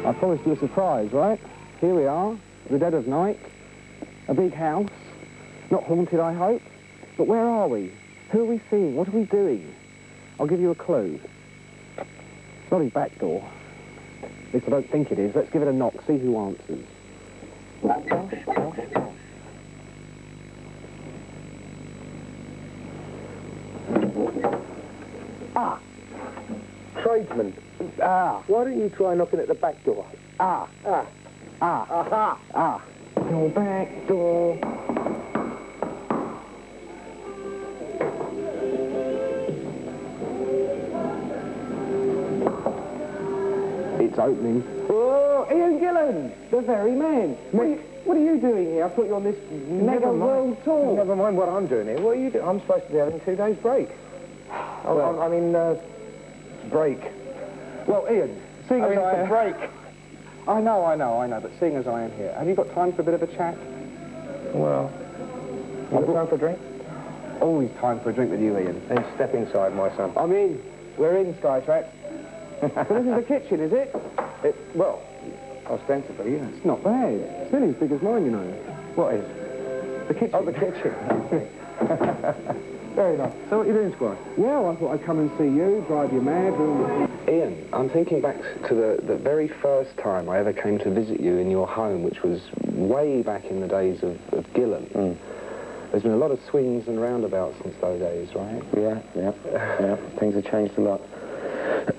I promised you a surprise, right? Here we are, the dead of night, a big house, not haunted, I hope. But where are we? Who are we seeing? What are we doing? I'll give you a clue. It's not his back door. At least I don't think it is. Let's give it a knock, see who answers. Gosh, gosh, gosh. Ah! Tradesman. Ah! Why don't you try knocking at the back door? Ah! Ah. Ah! Aha! Ah! Your back door. It's opening. Oh, Ian Gillan, the very man. What are you doing here? I thought you were on this mega world tour. Never mind what I'm doing here. What are you doing? I'm supposed to be having 2 days break. Well, I mean, break. Well, Ian, seeing as I am... break. I know, but seeing as I am here, have you got time for a bit of a chat? Well, you got time for a drink? Always time for a drink with you, Ian. Then step inside, my son. I mean, we're in Skytrack. So this is the kitchen, is it? Well, ostensibly, yes. It's not bad. It's nearly as big as mine, you know. What is? The kitchen. Oh, the kitchen. Very nice. So what are you doing, Squire? Well, I thought I'd come and see you, drive you mad. Ian, I'm thinking back to the very first time I ever came to visit you in your home, which was way back in the days of Gillan. Mm. There's been a lot of swings and roundabouts since those days, right? Yeah. Things have changed a lot.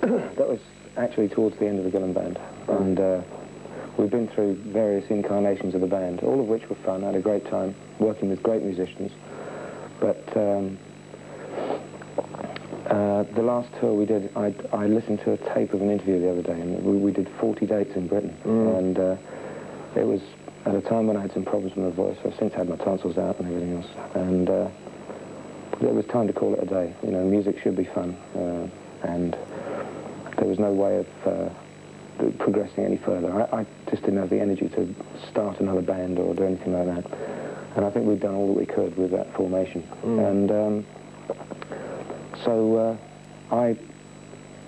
That was actually towards the end of the Gillan band, and we've been through various incarnations of the band, all of which were fun. I had a great time working with great musicians. But the last tour we did, I listened to a tape of an interview the other day, and we did 40 dates in Britain, and it was at a time when I had some problems with my voice. I've since had my tonsils out and everything else, and it was time to call it a day. You know, music should be fun, and there was no way of progressing any further. I just didn't have the energy to start another band or do anything like that. And I think we'd done all that we could with that formation. And so I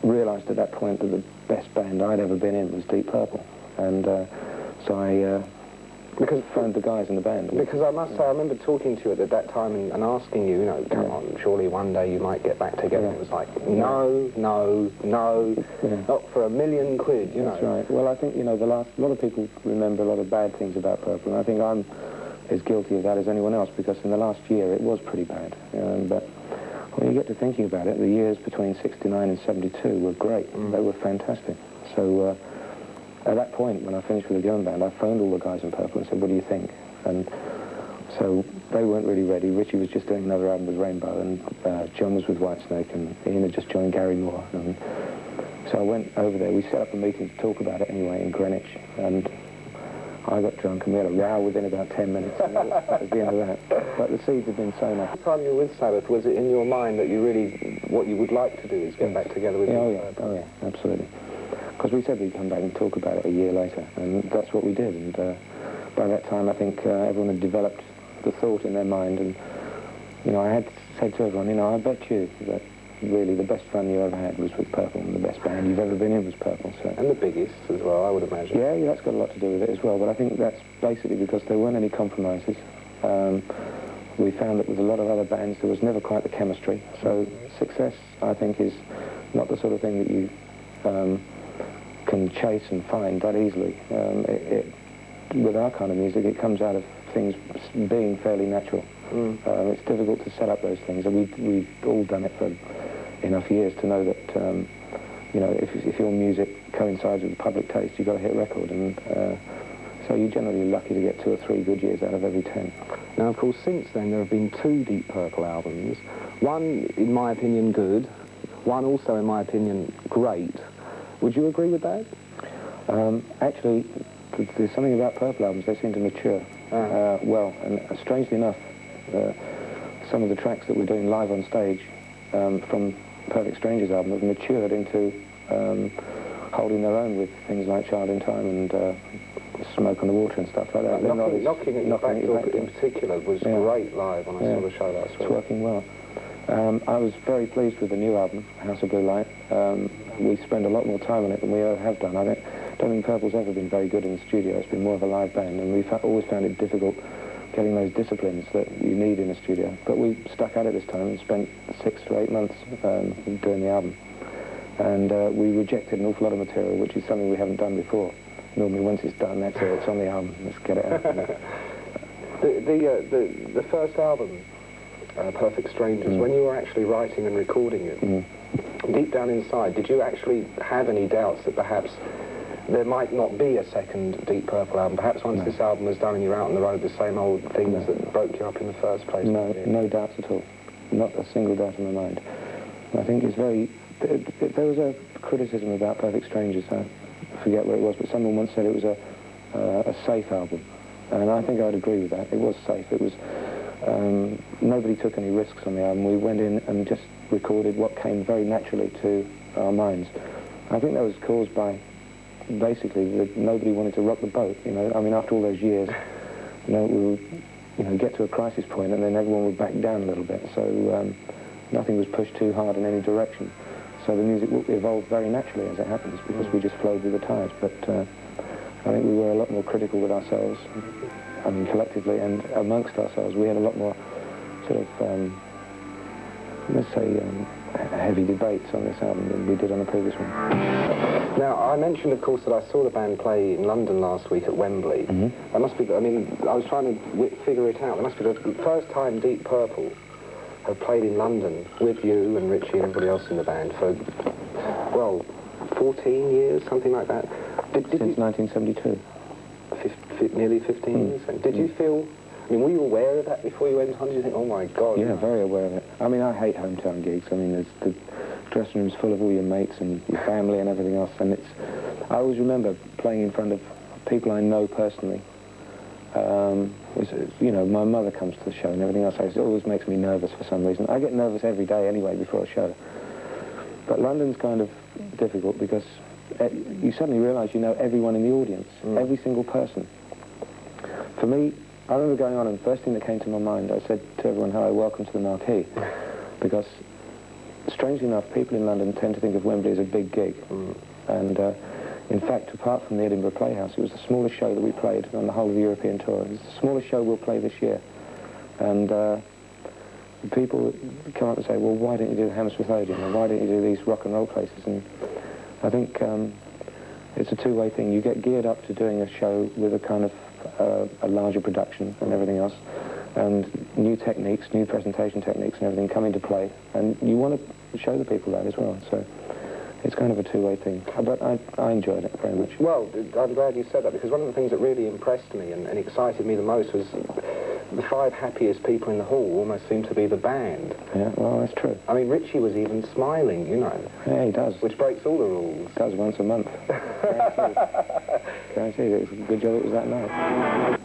realised at that point that the best band I'd ever been in was Deep Purple. And so I phoned the guys in the band. Because I must say, I remember talking to you at that time and asking you, come on, surely one day you might get back together. It was like, no, not for £1,000,000 quid, you know. That's right. Well, I think, a lot of people remember a lot of bad things about Purple, and I think I'm as guilty of that as anyone else, because in the last year it was pretty bad. But when you get to thinking about it, the years between 69 and 72 were great. They were fantastic. So at that point, when I finished with the Gillan band, I phoned all the guys in Purple and said, what do you think? And so they weren't really ready. Richie was just doing another album with Rainbow, and John was with Whitesnake, and Ian had just joined Gary Moore. And so I went over there. We set up a meeting to talk about it anyway in Greenwich, and I got drunk and we had a row within about 10 minutes. And that was the end of that. But the seeds had been sown up. The time you were with Sabbath, was it in your mind that you really, what you would like to do is get back together with Oh yeah, absolutely. Because we said we'd come back and talk about it a year later, and that's what we did. And by that time, I think everyone had developed the thought in their mind. And, I had said to everyone, I bet you that really the best fun you ever had was with Purple, and the best band you've ever been in was Purple. So. And the biggest as well, I would imagine. Yeah, that's got a lot to do with it as well, but I think that's basically because there weren't any compromises. We found that with a lot of other bands there was never quite the chemistry, so success, I think, is not the sort of thing that you can chase and find that easily. With our kind of music, it comes out of things being fairly natural. It's difficult to set up those things, and we've all done it for enough years to know that if your music coincides with the public taste, you've got to hit record, and so you're generally lucky to get 2 or 3 good years out of every 10. Now, of course, since then there have been 2 Deep Purple albums. One, in my opinion, good. One, also, in my opinion, great. Would you agree with that? Actually, there's something about Purple albums, they seem to mature well, and strangely enough, some of the tracks that we're doing live on stage from Perfect Strangers album have matured into holding their own with things like Child in Time and Smoke on the Water and stuff like that. Knocking at Your Back Door in particular was great live when I saw the show last week. It's working well. I was very pleased with the new album, House of Blue Light. We spend a lot more time on it than we ever have done. I think don't think Purple's ever been very good in the studio. It's been more of a live band, and we've always found it difficult getting those disciplines that you need in a studio. But we stuck at it this time and spent 6 to 8 months doing the album. And we rejected an awful lot of material, which is something we haven't done before. Normally, once it's done, that's it. It's on the album. Let's get it out. The first album, Perfect Strangers, when you were actually writing and recording it, deep down inside, did you actually have any doubts that perhaps there might not be a second Deep Purple album? Perhaps once this album was done and you're out on the road, the same old things that broke you up in the first place? No, no doubts at all. Not a single doubt in my mind. I think it's very... There was a criticism about Perfect Strangers. I forget where it was, but someone once said it was a safe album. And I think I'd agree with that. It was safe. It was... nobody took any risks on the album. We went in and just recorded what came very naturally to our minds. I think that was caused by... basically, that nobody wanted to rock the boat, you know. I mean, after all those years, we would, get to a crisis point and then everyone would back down a little bit. So nothing was pushed too hard in any direction. So the music evolved very naturally, as it happens, because we just flowed with the tide. But I think we were a lot more critical with ourselves, I mean, collectively, and amongst ourselves. We had a lot more sort of, let's say, heavy debates on this album than we did on the previous one. Now, I mentioned, of course, that I saw the band play in London last week at Wembley. That must be, I mean, I was trying to figure it out. It must be the first time Deep Purple have played in London with you and Richie and everybody else in the band for, well, 14 years, something like that. Since 1972. Nearly 15 years. Did you feel... I mean, were you aware of that before you went on? Did you think, oh my God? Yeah, very aware of it. I mean, I hate hometown gigs. I mean, the dressing room's full of all your mates and your family and everything else, and it's... I always remember playing in front of people I know personally. My mother comes to the show and everything else. It always makes me nervous for some reason. I get nervous every day anyway before a show. But London's kind of difficult because you suddenly realise you know everyone in the audience, every single person. For me, I remember going on and the first thing that came to my mind, I said to everyone, hello, welcome to the Marquee. Because, strangely enough, people in London tend to think of Wembley as a big gig. And, in fact, apart from the Edinburgh Playhouse, it was the smallest show that we played on the whole of the European tour. It was the smallest show we'll play this year. And people come up and say, well, why don't you do the Hammersmith Odeon? Or why don't you do these rock and roll places? And I think it's a two-way thing. You get geared up to doing a show with a kind of a larger production and everything else, and new techniques, new presentation techniques and everything come into play, and you want to show the people that as well. So it's kind of a two-way thing, but I enjoyed it very much. Well, I'm glad you said that, because one of the things that really impressed me and excited me the most was the 5 happiest people in the hall almost seemed to be the band. Yeah, well, that's true. I mean, Richie was even smiling, you know. Yeah, he does. Which breaks all the rules. Does once a month. Guaranteed. Guaranteed. It was a good job it was that night.